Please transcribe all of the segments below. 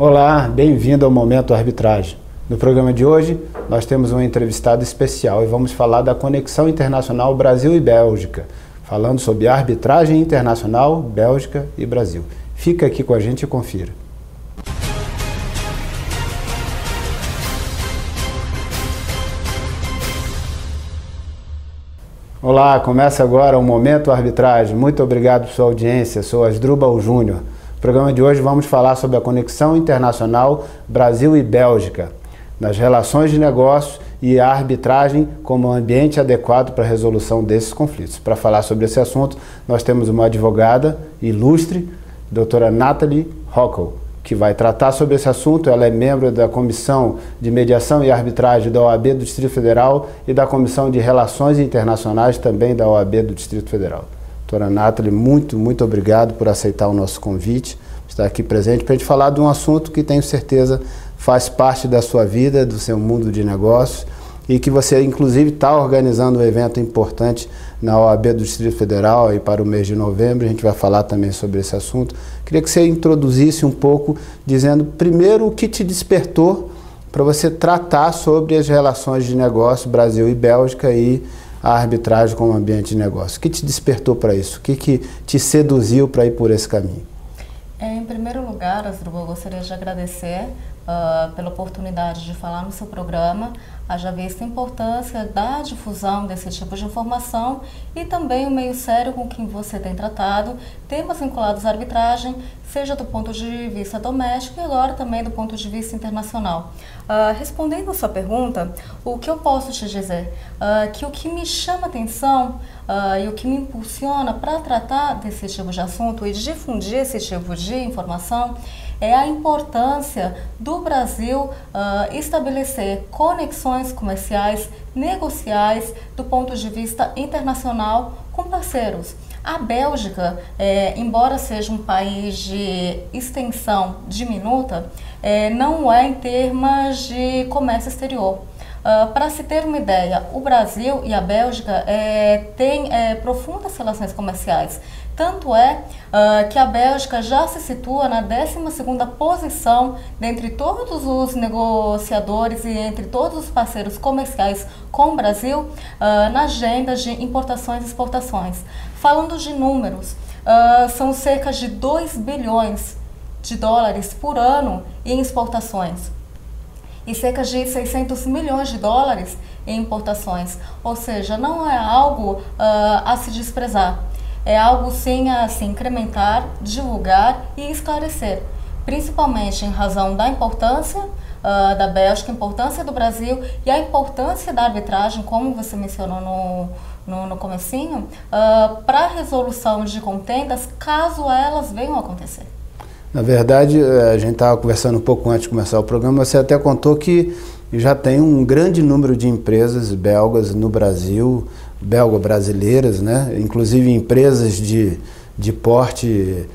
Olá, bem-vindo ao Momento Arbitragem. No programa de hoje, nós temos um entrevistado especial e vamos falar da conexão internacional Brasil e Bélgica, falando sobre arbitragem internacional, Bélgica e Brasil. Fica aqui com a gente e confira. Olá, começa agora o Momento Arbitragem. Muito obrigado por sua audiência. Sou Asdrubal Júnior. No programa de hoje vamos falar sobre a conexão internacional Brasil e Bélgica, nas relações de negócios e a arbitragem como ambiente adequado para a resolução desses conflitos. Para falar sobre esse assunto, nós temos uma advogada ilustre, doutora Nathalie Hockel, que vai tratar sobre esse assunto. Ela é membro da Comissão de Mediação e Arbitragem da OAB do Distrito Federal e da Comissão de Relações Internacionais também da OAB do Distrito Federal. Doutora Nathalie, muito obrigado por aceitar o nosso convite, estar aqui presente para a gente falar de um assunto que tenho certeza faz parte da sua vida, do seu mundo de negócios, e que você inclusive está organizando um evento importante na OAB do Distrito Federal e para o mês de novembro. A gente vai falar também sobre esse assunto. Queria que você introduzisse um pouco, dizendo primeiro o que te despertou para você tratar sobre as relações de negócio Brasil e Bélgica e a arbitragem como ambiente de negócio. O que te despertou para isso? O que te seduziu para ir por esse caminho? Em primeiro lugar, Asdrubal, eu gostaria de agradecer pela oportunidade de falar no seu programa, haja vista a importância da difusão desse tipo de informação e também o meio sério com que você tem tratado temas vinculados à arbitragem, seja do ponto de vista doméstico e agora também do ponto de vista internacional. Respondendo a sua pergunta, o que eu posso te dizer? Que o que me chama atenção e o que me impulsiona para tratar desse tipo de assunto e difundir esse tipo de informação é a importância do Brasil estabelecer conexões comerciais, negociais, do ponto de vista internacional com parceiros. A Bélgica, embora seja um país de extensão diminuta, não é em termos de comércio exterior. Para se ter uma ideia, o Brasil e a Bélgica têm profundas relações comerciais. Tanto é que a Bélgica já se situa na 12ª posição dentre todos os negociadores e entre todos os parceiros comerciais com o Brasil na agenda de importações e exportações. Falando de números, são cerca de 2 bilhões de dólares por ano em exportações e cerca de 600 milhões de dólares em importações. Ou seja, não é algo a se desprezar. É algo sim a se incrementar, divulgar e esclarecer, principalmente em razão da importância da Bélgica, a importância do Brasil e a importância da arbitragem, como você mencionou no comecinho, para a resolução de contendas, caso elas venham a acontecer. Na verdade, a gente estava conversando um pouco antes de começar o programa, você até contou que já tem um grande número de empresas belgas no Brasil, belga-brasileiras, né? Inclusive empresas de porte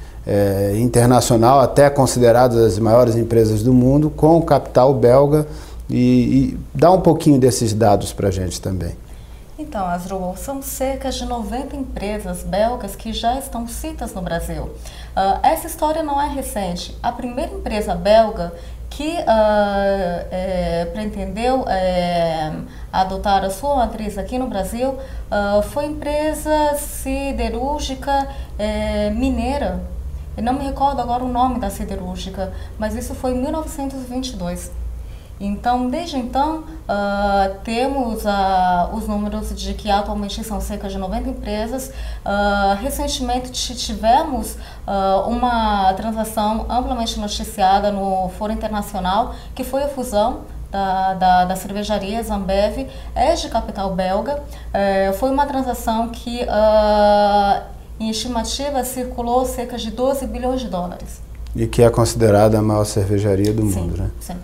internacional, até consideradas as maiores empresas do mundo, com capital belga, e dá um pouquinho desses dados para a gente também. Então, Asdrubal, são cerca de 90 empresas belgas que já estão citas no Brasil. Essa história não é recente. A primeira empresa belga que pretendeu adotar a sua matriz aqui no Brasil foi a empresa siderúrgica mineira. Eu não me recordo agora o nome da siderúrgica, mas isso foi em 1922. Então, desde então, temos os números de que atualmente são cerca de 90 empresas. Recentemente tivemos uma transação amplamente noticiada no Fórum Internacional, que foi a fusão da cervejaria Zambev, de capital belga. Foi uma transação que, em estimativa, circulou cerca de 12 bilhões de dólares. E que é considerada a maior cervejaria do mundo, né? Sim.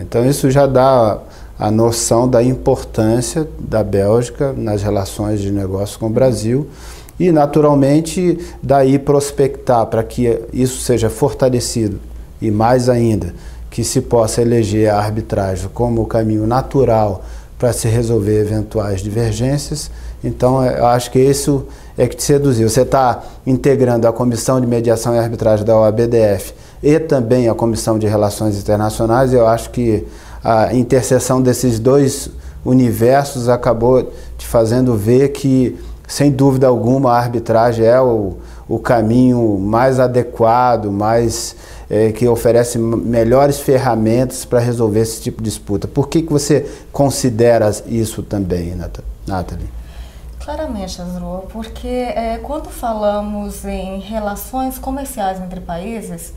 Então isso já dá a noção da importância da Bélgica nas relações de negócio com o Brasil e, naturalmente, daí prospectar para que isso seja fortalecido e, mais ainda, que se possa eleger a arbitragem como o caminho natural para se resolver eventuais divergências. Então, eu acho que isso é que te seduziu. Você está integrando a Comissão de Mediação e Arbitragem da OABDF e também a Comissão de Relações Internacionais. Eu acho que a interseção desses dois universos acabou te fazendo ver que, sem dúvida alguma, a arbitragem é o caminho mais adequado, que oferece melhores ferramentas para resolver esse tipo de disputa. Por que você considera isso também, Nathalie? Claramente, Asdrubal, porque quando falamos em relações comerciais entre países,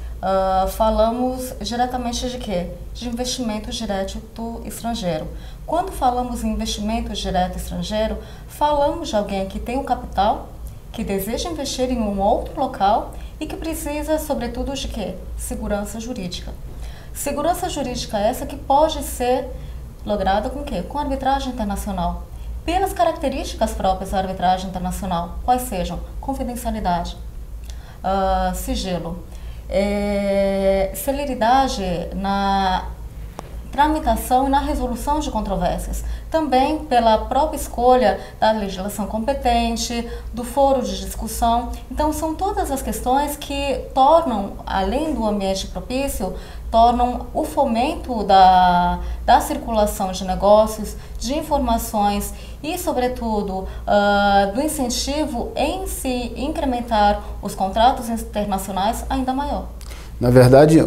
falamos diretamente de quê? De investimento direto estrangeiro. Quando falamos em investimento direto estrangeiro, falamos de alguém que tem o capital, que deseja investir em um outro local e que precisa, sobretudo, de quê? Segurança jurídica. Segurança jurídica essa que pode ser lograda com o quê? Com arbitragem internacional. Pelas características próprias da arbitragem internacional, quais sejam? Confidencialidade, sigilo, celeridade na tramitação e na resolução de controvérsias. Também pela própria escolha da legislação competente, do foro de discussão. Então, são todas as questões que tornam, além do ambiente propício, tornam o fomento da circulação de negócios, de informações e, sobretudo, do incentivo em se incrementar os contratos internacionais ainda maior. Na verdade,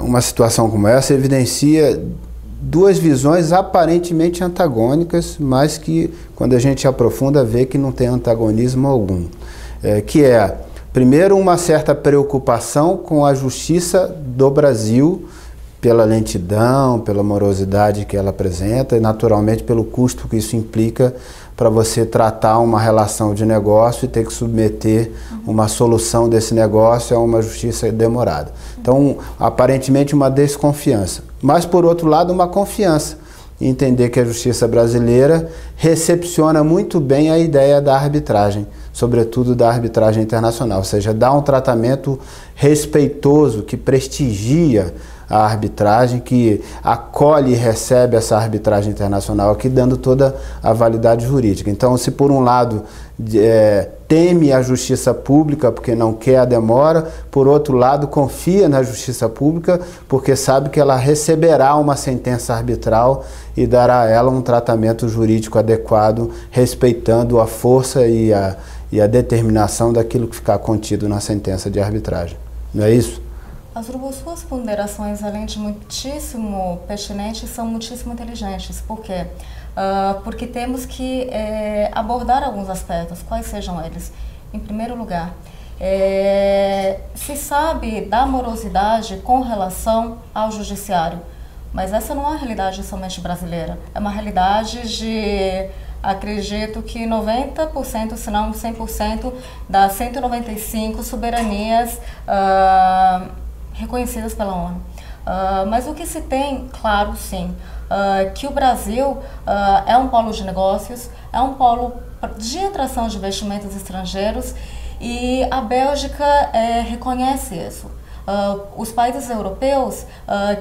uma situação como essa evidencia duas visões aparentemente antagônicas, mas que, quando a gente aprofunda, vê que não tem antagonismo algum. Primeiro, uma certa preocupação com a justiça do Brasil, pela lentidão, pela morosidade que ela apresenta e, naturalmente, pelo custo que isso implica para você tratar uma relação de negócio e ter que submeter uma solução desse negócio a uma justiça demorada. Então, aparentemente, uma desconfiança. Mas, por outro lado, uma confiança em entender que a justiça brasileira recepciona muito bem a ideia da arbitragem, sobretudo da arbitragem internacional, ou seja, dá um tratamento respeitoso que prestigia a arbitragem, que acolhe e recebe essa arbitragem internacional aqui, dando toda a validade jurídica. Então, se por um lado teme a justiça pública porque não quer a demora, por outro lado confia na justiça pública porque sabe que ela receberá uma sentença arbitral e dará a ela um tratamento jurídico adequado, respeitando a força e a determinação daquilo que ficar contido na sentença de arbitragem. Não é isso? Asdrubal, suas ponderações, além de muitíssimo pertinentes, são muitíssimo inteligentes. Por quê? Porque temos que abordar alguns aspectos, quais sejam eles. Em primeiro lugar, se sabe da morosidade com relação ao judiciário, mas essa não é uma realidade somente brasileira, é uma realidade de, acredito que 90%, se não 100% das 195 soberanias reconhecidas pela ONU. Mas o que se tem, claro, sim, que o Brasil é um polo de negócios, é um polo de atração de investimentos estrangeiros e a Bélgica reconhece isso. Os países europeus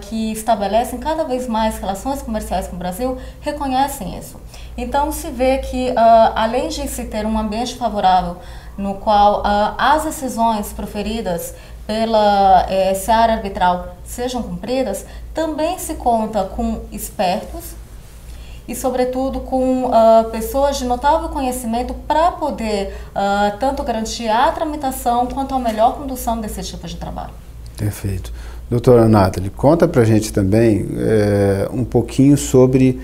que estabelecem cada vez mais relações comerciais com o Brasil reconhecem isso. Então se vê que, além de se ter um ambiente favorável no qual as decisões proferidas pela seara arbitral sejam cumpridas, também se conta com expertos e, sobretudo, com pessoas de notável conhecimento para poder tanto garantir a tramitação quanto a melhor condução desse tipo de trabalho. Perfeito. Doutora Nathalie, conta pra gente também um pouquinho sobre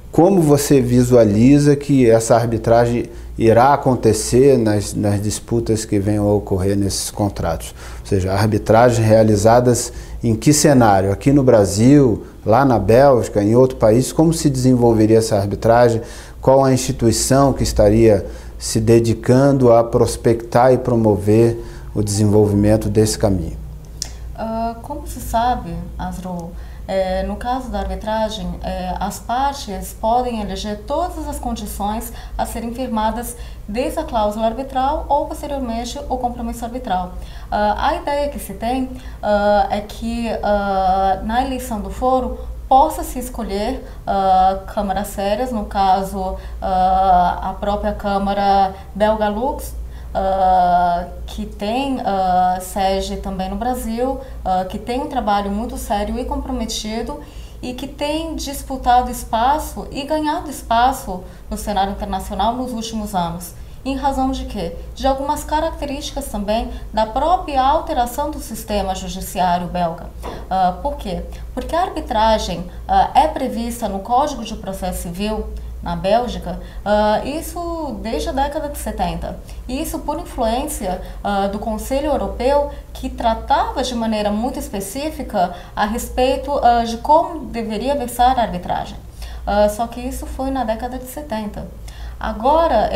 como você visualiza que essa arbitragem irá acontecer nas disputas que venham a ocorrer nesses contratos. Ou seja, arbitragens realizadas em que cenário? Aqui no Brasil, lá na Bélgica, em outro país, como se desenvolveria essa arbitragem? Qual a instituição que estaria se dedicando a prospectar e promover o desenvolvimento desse caminho? Como se sabe, Asdrubal, no caso da arbitragem, as partes podem eleger todas as condições a serem firmadas desde a cláusula arbitral ou, posteriormente, o compromisso arbitral. A ideia que se tem é que, na eleição do foro, possa-se escolher câmaras sérias, no caso, a própria Câmara Belga Lux, que tem sede também no Brasil, que tem um trabalho muito sério e comprometido e que tem disputado espaço e ganhado espaço no cenário internacional nos últimos anos. Em razão de quê? De algumas características também da própria alteração do sistema judiciário belga. Por quê? Porque a arbitragem é prevista no Código de Processo Civil na Bélgica, isso desde a década de 70. E isso por influência do Conselho Europeu, que tratava de maneira muito específica a respeito de como deveria versar a arbitragem. Só que isso foi na década de 70. Agora,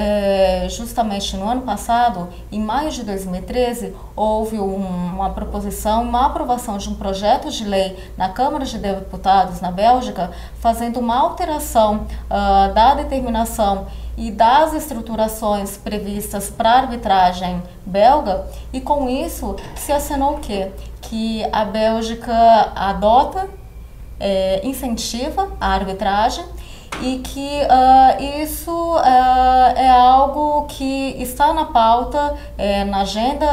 justamente no ano passado, em maio de 2013, houve uma proposição, uma aprovação de um projeto de lei na Câmara de Deputados na Bélgica, fazendo uma alteração da determinação e das estruturações previstas para a arbitragem belga, e com isso se acenou o quê? Que a Bélgica adota, incentiva a arbitragem, e que isso é algo que está na pauta, na agenda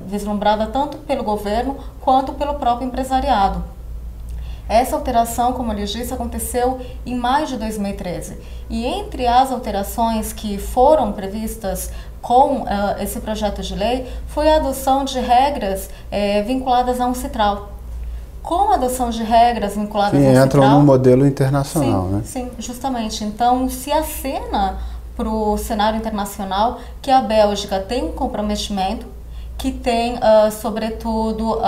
vislumbrada tanto pelo governo quanto pelo próprio empresariado. Essa alteração, como eu lhes disse, aconteceu em maio de 2013. E entre as alterações que foram previstas com esse projeto de lei, foi a adoção de regras vinculadas a um citral. Com a adoção de regras vinculadas ao citral... entram no modelo internacional, sim, né? Sim, justamente. Então, se acena para o cenário internacional que a Bélgica tem um comprometimento, que tem, sobretudo,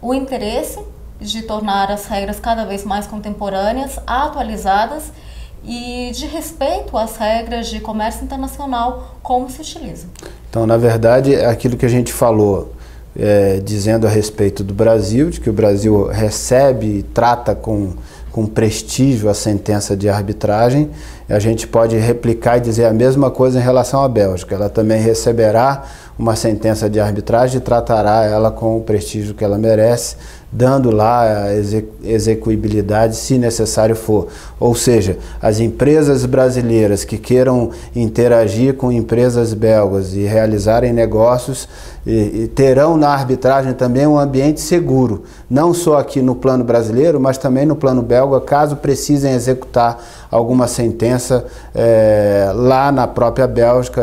o interesse de tornar as regras cada vez mais contemporâneas, atualizadas e de respeito às regras de comércio internacional, como se utiliza. Então, na verdade, aquilo que a gente falou... dizendo a respeito do Brasil, de que o Brasil recebe e trata com prestígio a sentença de arbitragem, a gente pode replicar e dizer a mesma coisa em relação à Bélgica. Ela também receberá uma sentença de arbitragem e tratará ela com o prestígio que ela merece, dando lá a execuibilidade se necessário for. Ou seja, as empresas brasileiras que queiram interagir com empresas belgas e realizarem negócios e terão na arbitragem também um ambiente seguro, não só aqui no plano brasileiro, mas também no plano belga, caso precisem executar alguma sentença lá na própria Bélgica,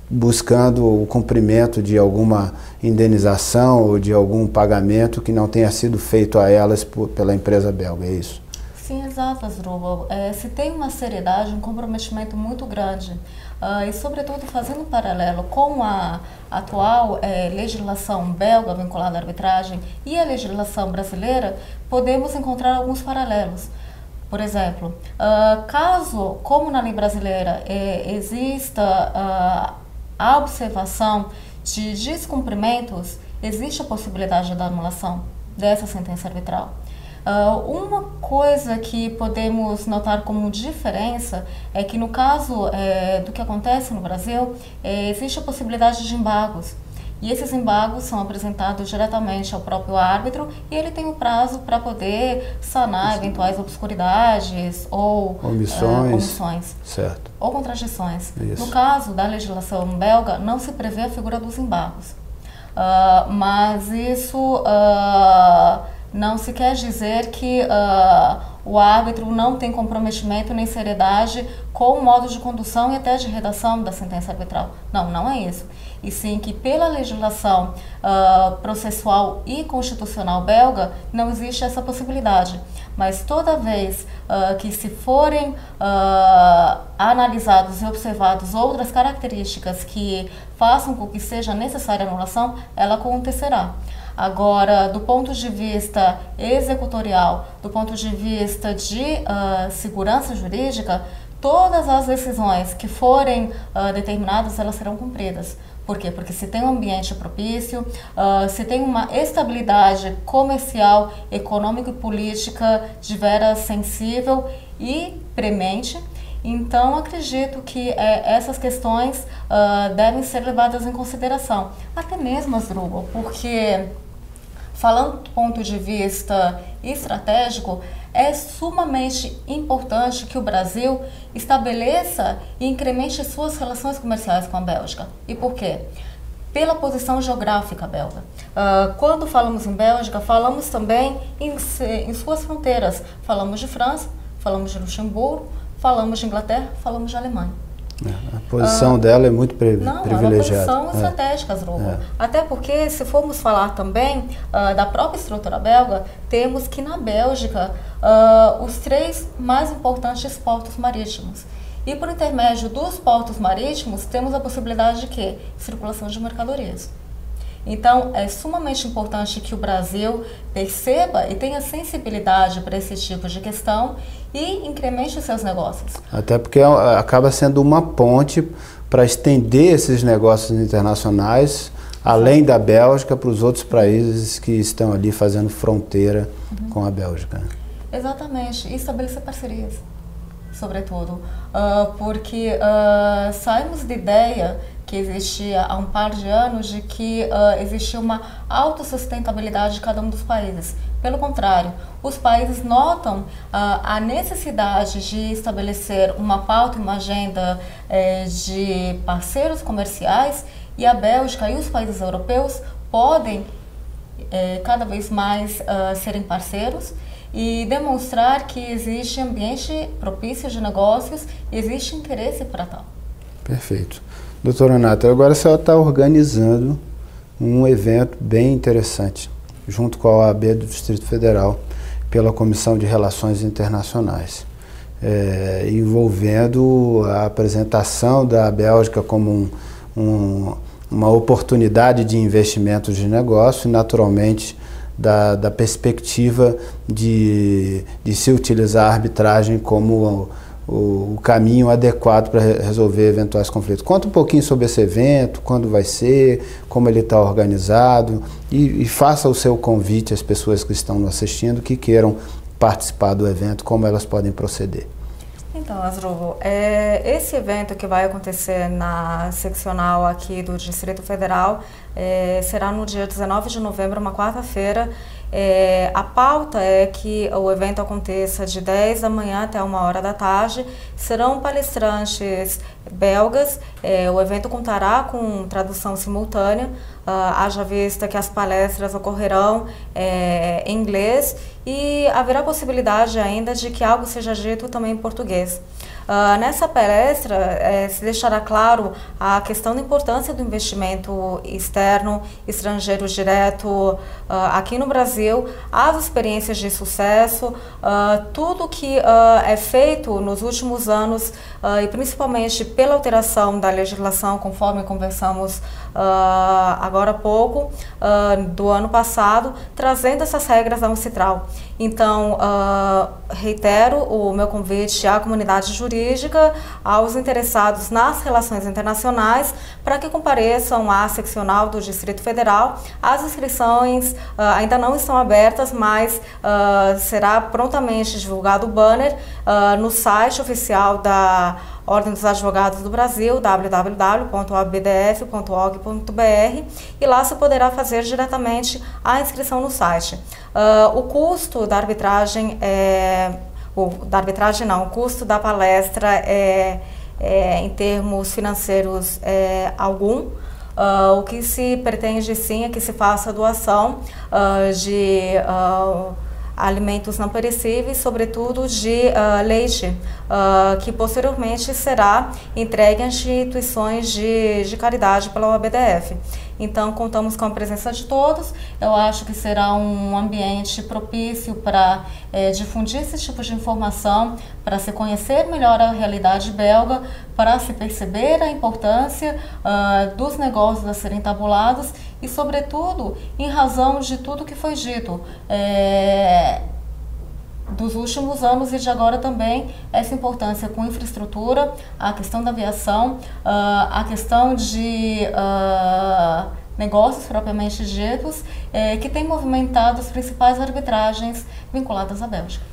buscando o cumprimento de alguma indenização ou de algum pagamento que não tenha sido feito a elas pela empresa belga, é isso? Sim, exato, Asdrubal. Se tem uma seriedade, um comprometimento muito grande e, sobretudo, fazendo um paralelo com a atual legislação belga vinculada à arbitragem e a legislação brasileira, podemos encontrar alguns paralelos. Por exemplo, caso, como na lei brasileira, exista a observação de descumprimentos, existe a possibilidade da anulação dessa sentença arbitral. Uma coisa que podemos notar como diferença é que no caso do que acontece no Brasil, existe a possibilidade de embargos. E esses embargos são apresentados diretamente ao próprio árbitro e ele tem um prazo para poder sanar eventuais obscuridades ou omissões. Certo. Ou contradições. Isso. No caso da legislação belga, não se prevê a figura dos embargos. Mas isso não se quer dizer que o árbitro não tem comprometimento nem seriedade com o modo de condução e até de redação da sentença arbitral. Não, não é isso. E sim que pela legislação processual e constitucional belga não existe essa possibilidade. Mas toda vez que se forem analisados e observados outras características que façam com que seja necessária a anulação, ela acontecerá. Agora, do ponto de vista executorial, do ponto de vista de segurança jurídica, todas as decisões que forem determinadas, elas serão cumpridas. Por quê? Porque se tem um ambiente propício, se tem uma estabilidade comercial, econômica e política de veras sensível e premente, então acredito que essas questões devem ser levadas em consideração. Até mesmo, Asdrubal, porque falando do ponto de vista estratégico, é sumamente importante que o Brasil estabeleça e incremente suas relações comerciais com a Bélgica. E por quê? Pela posição geográfica belga. Quando falamos em Bélgica, falamos também em suas fronteiras. Falamos de França, falamos de Luxemburgo, falamos de Inglaterra, falamos de Alemanha. A posição dela é muito privilegiada. Não, é uma posição estratégica, Asdrubal. Até porque, se formos falar também da própria estrutura belga, temos que na Bélgica os 3 mais importantes portos marítimos. E por intermédio dos portos marítimos, temos a possibilidade de quê? Circulação de mercadorias. Então, é sumamente importante que o Brasil perceba e tenha sensibilidade para esse tipo de questão e incremente os seus negócios. Até porque acaba sendo uma ponte para estender esses negócios internacionais, além da Bélgica, para os outros países que estão ali fazendo fronteira com a Bélgica. Exatamente, e estabelecer parcerias, sobretudo, porque saímos da ideia que existia há um par de anos de que existia uma autossustentabilidade de cada um dos países. Pelo contrário, os países notam a necessidade de estabelecer uma pauta e uma agenda de parceiros comerciais, e a Bélgica e os países europeus podem cada vez mais serem parceiros e demonstrar que existe ambiente propício de negócios e existe interesse para tal. Perfeito. Doutora Renata, agora a senhora está organizando um evento bem interessante, junto com a OAB do Distrito Federal, pela Comissão de Relações Internacionais, envolvendo a apresentação da Bélgica como uma oportunidade de investimentos de negócio e, naturalmente, da perspectiva de se utilizar a arbitragem como o caminho adequado para resolver eventuais conflitos. Conta um pouquinho sobre esse evento, quando vai ser, como ele está organizado e faça o seu convite às pessoas que estão nos assistindo, que queiram participar do evento, como elas podem proceder. Então, Asdrubal, esse evento que vai acontecer na seccional aqui do Distrito Federal será no dia 19 de novembro, uma quarta-feira. A pauta é que o evento aconteça de 10 da manhã até 1h da tarde. Serão palestrantes belgas. O evento contará com tradução simultânea, haja vista que as palestras ocorrerão em inglês e haverá possibilidade ainda de que algo seja dito também em português. Nessa palestra se deixará claro a questão da importância do investimento externo, estrangeiro direto aqui no Brasil, as experiências de sucesso, tudo que é feito nos últimos anos e principalmente pela alteração da legislação, conforme conversamos agora há pouco, do ano passado, trazendo essas regras da Uncitral. Então, reitero o meu convite à comunidade jurídica, aos interessados nas relações internacionais, para que compareçam à seccional do Distrito Federal. As inscrições ainda não estão abertas, mas será prontamente divulgado o banner no site oficial da Ordem dos Advogados do Brasil, www.oabdf.org.br, e lá se poderá fazer diretamente a inscrição no site. O custo da arbitragem o custo da palestra em termos financeiros algum. O que se pretende sim é que se faça doação de alimentos não perecíveis, sobretudo de leite, que posteriormente será entregue a instituições de caridade pela OABDF. Então, contamos com a presença de todos. Eu acho que será um ambiente propício para difundir esse tipo de informação, para se conhecer melhor a realidade belga, para se perceber a importância dos negócios a serem tabulados e, sobretudo, em razão de tudo que foi dito dos últimos anos e de agora também, essa importância com infraestrutura, a questão da aviação, a questão de negócios propriamente ditos, que tem movimentado as principais arbitragens vinculadas à Bélgica.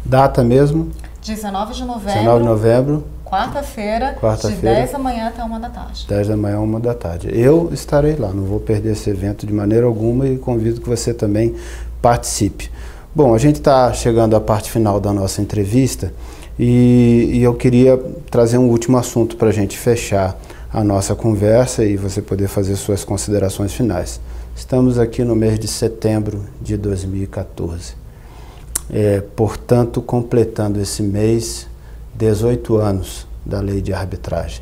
Data mesmo? 19 de novembro. 19 de novembro. Quarta-feira, de 10 da manhã até 1 da tarde. 10 da manhã, 1 da tarde. Eu estarei lá, não vou perder esse evento de maneira alguma e convido que você também participe. Bom, a gente está chegando à parte final da nossa entrevista e eu queria trazer um último assunto para a gente fechar a nossa conversa e você poder fazer suas considerações finais. Estamos aqui no mês de setembro de 2014. Portanto, completando esse mês, 18 anos da lei de arbitragem.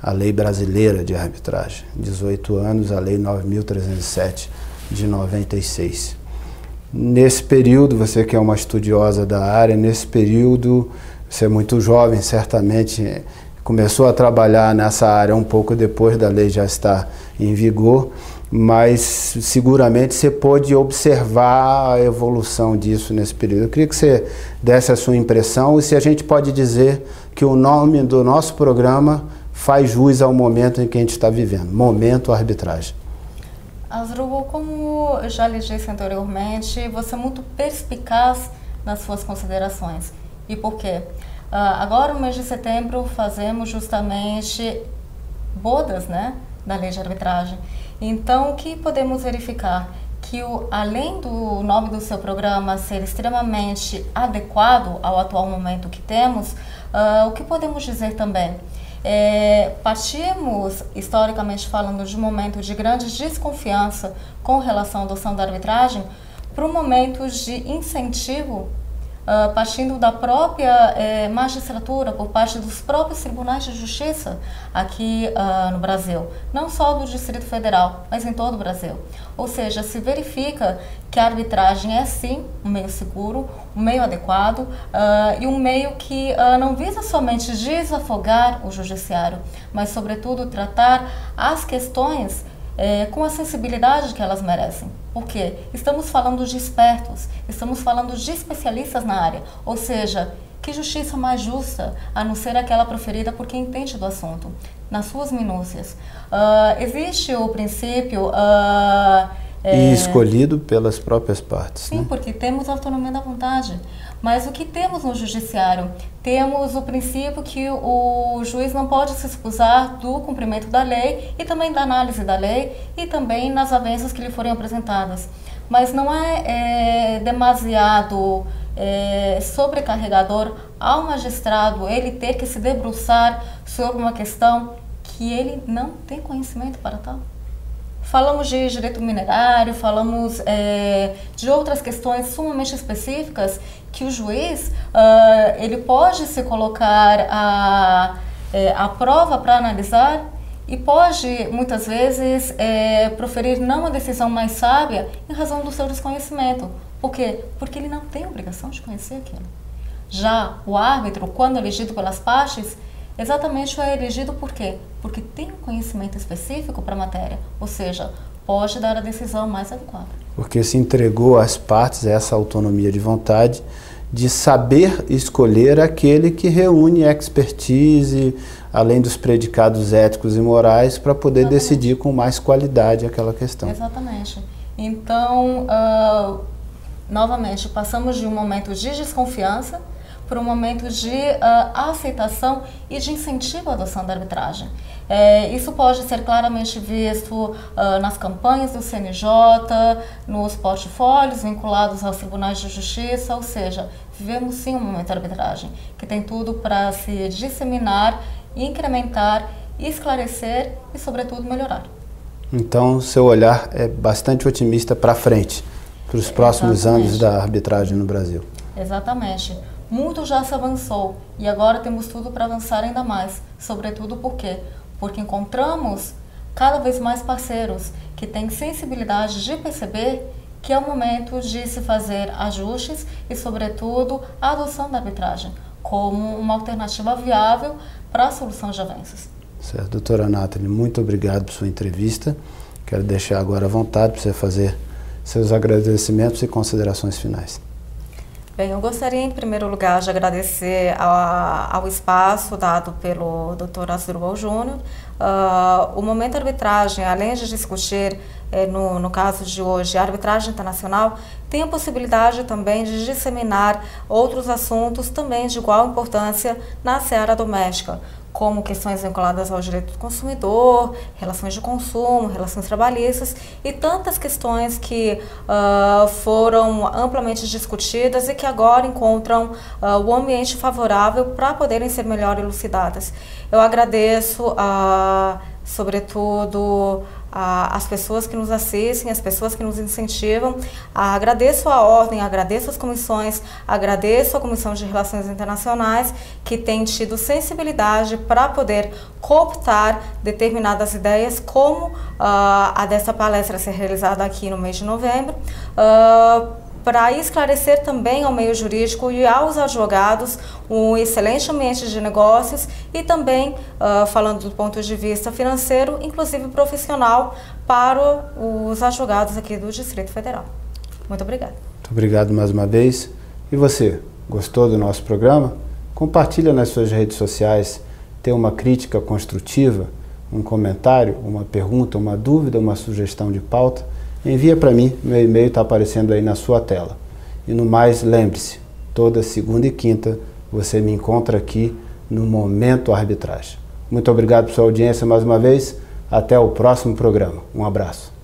A lei brasileira de arbitragem. 18 anos, a lei 9.307 de 96. Nesse período, você que é uma estudiosa da área, nesse período, você é muito jovem, certamente começou a trabalhar nessa área um pouco depois da lei já estar em vigor, mas seguramente você pôde observar a evolução disso nesse período. Eu queria que você desse a sua impressão e se a gente pode dizer que o nome do nosso programa faz jus ao momento em que a gente está vivendo, Momento Arbitragem. Asdrubal, como eu já lhe disse anteriormente, você é muito perspicaz nas suas considerações. E por quê? Agora, no mês de setembro, fazemos justamente bodas, né, da lei de arbitragem. Então, o que podemos verificar? Que além do nome do seu programa ser extremamente adequado ao atual momento que temos, o que podemos dizer também? Partimos, historicamente falando, de um momento de grande desconfiança com relação à adoção da arbitragem para um momento de incentivo, partindo da própria magistratura, por parte dos próprios tribunais de justiça aqui no Brasil, não só do Distrito Federal, mas em todo o Brasil. Ou seja, se verifica que a arbitragem é sim um meio seguro, um meio adequado e um meio que não visa somente desafogar o judiciário, mas sobretudo tratar as questões com a sensibilidade que elas merecem. Porque estamos falando de expertos, estamos falando de especialistas na área, ou seja, que justiça mais justa, a não ser aquela proferida por quem entende do assunto, nas suas minúcias. Existe o princípio... E escolhido pelas próprias partes. Sim, né? Porque temos a autonomia da vontade. Mas o que temos no judiciário? Temos o princípio que o juiz não pode se excusar do cumprimento da lei e também da análise da lei e também nas avanças que lhe forem apresentadas. Mas não é demasiado sobrecarregador ao magistrado ele ter que se debruçar sobre uma questão que ele não tem conhecimento para tal. Falamos de direito minerário, falamos de outras questões sumamente específicas que o juiz ele pode se colocar à prova para analisar e pode, muitas vezes, proferir não a decisão mais sábia em razão do seu desconhecimento. Por quê? Porque ele não tem obrigação de conhecer aquilo. Já o árbitro, quando elegido pelas partes, exatamente é elegido por quê? Porque tem um conhecimento específico para a matéria, ou seja, pode dar a decisão mais adequada. Porque se entregou às partes essa autonomia de vontade de saber escolher aquele que reúne expertise, além dos predicados éticos e morais, para poder decidir com mais qualidade aquela questão. Exatamente. Então, novamente, passamos de um momento de desconfiança para um momento de aceitação e de incentivo à adoção da arbitragem. Isso pode ser claramente visto nas campanhas do CNJ, nos portfólios vinculados aos tribunais de justiça, ou seja, vivemos sim um momento de arbitragem, que tem tudo para se disseminar, incrementar, esclarecer e, sobretudo, melhorar. Então, seu olhar é bastante otimista para frente, para os próximos anos da arbitragem no Brasil. Exatamente. Muito já se avançou e agora temos tudo para avançar ainda mais, sobretudo por quê? Porque encontramos cada vez mais parceiros que têm sensibilidade de perceber que é o momento de se fazer ajustes e, sobretudo, a adoção da arbitragem como uma alternativa viável para a solução de avanços. Certo. Doutora Nathalie, muito obrigado por sua entrevista. Quero deixar agora à vontade para você fazer seus agradecimentos e considerações finais. Bem, eu gostaria, em primeiro lugar, de agradecer ao espaço dado pelo Dr. Asdrubal Júnior. O Momento Arbitragem, além de discutir, no caso de hoje, a arbitragem internacional, tem a possibilidade também de disseminar outros assuntos também de igual importância na seara doméstica, como questões vinculadas ao direito do consumidor, relações de consumo, relações trabalhistas e tantas questões que foram amplamente discutidas e que agora encontram o ambiente favorável para poderem ser melhor elucidadas. Eu agradeço, sobretudo, as pessoas que nos assistem, as pessoas que nos incentivam. Agradeço a ordem, agradeço as comissões, agradeço a Comissão de Relações Internacionais, que tem tido sensibilidade para poder cooptar determinadas ideias, como a dessa palestra a ser realizada aqui no mês de novembro, para esclarecer também ao meio jurídico e aos advogados um excelente ambiente de negócios e também, falando do ponto de vista financeiro, inclusive profissional, para os advogados aqui do Distrito Federal. Muito obrigada. Muito obrigado mais uma vez. E você, gostou do nosso programa? Compartilha nas suas redes sociais. Tem uma crítica construtiva, um comentário, uma pergunta, uma dúvida, uma sugestão de pauta? Envia para mim, meu e-mail está aparecendo aí na sua tela. E no mais, lembre-se, toda segunda e quinta você me encontra aqui no Momento Arbitragem. Muito obrigado pela sua audiência mais uma vez. Até o próximo programa. Um abraço.